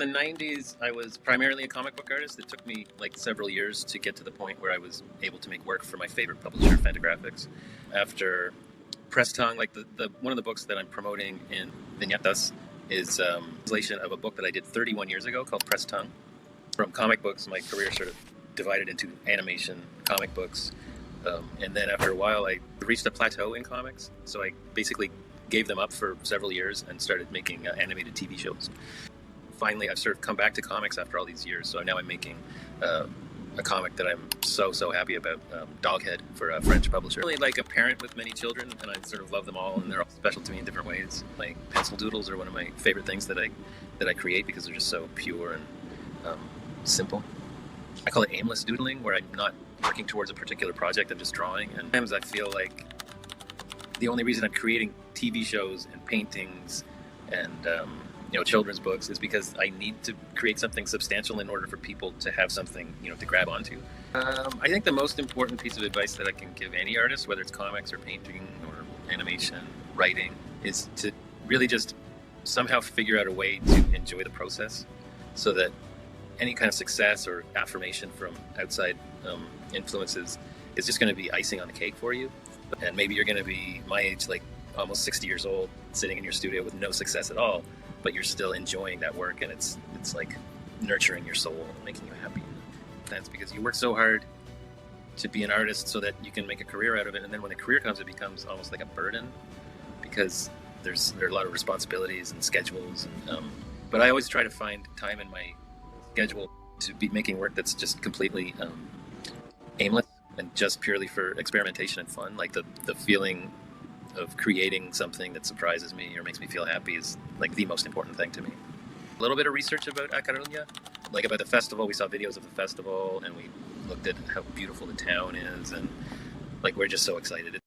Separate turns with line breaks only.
In the 90s, I was primarily a comic book artist. It took me like several years to get to the point where I was able to make work for my favorite publisher, Fantagraphics. After Press Tongue, like the one of the books that I'm promoting in Vignetas is a translation of a book that I did 31 years ago called Press Tongue. From comic books, my career sort of divided into animation, comic books, and then after a while I reached a plateau in comics, so I basically gave them up for several years and started making animated TV shows. Finally, I've sort of come back to comics after all these years, so now I'm making a comic that I'm so happy about, Doghead, for a French publisher. I'm really like a parent with many children, and I sort of love them all, and they're all special to me in different ways. Like pencil doodles are one of my favorite things that I create because they're just so pure and simple. I call it aimless doodling, where I'm not working towards a particular project, I'm just drawing. And sometimes I feel like the only reason I'm creating TV shows and paintings and children's books is because I need to create something substantial in order for people to have something, to grab onto. I think the most important piece of advice that I can give any artist, whether it's comics or painting or animation, writing, is to really just somehow figure out a way to enjoy the process, so that any kind of success or affirmation from outside influences is just going to be icing on the cake for you. And maybe you're going to be my age, like almost 60 years old, sitting in your studio with no success at all, but you're still enjoying that work, and it's like nurturing your soul and making you happy. That's because you work so hard to be an artist so that you can make a career out of it, and then when the career comes, it becomes almost like a burden because there are a lot of responsibilities and schedules. But I always try to find time in my schedule to be making work that's just completely aimless and just purely for experimentation and fun. Like the feeling of creating something that surprises me or makes me feel happy is like the most important thing to me. A little bit of research about A Coruña, like about the festival. We saw videos of the festival and we looked at how beautiful the town is, and like we're just so excited.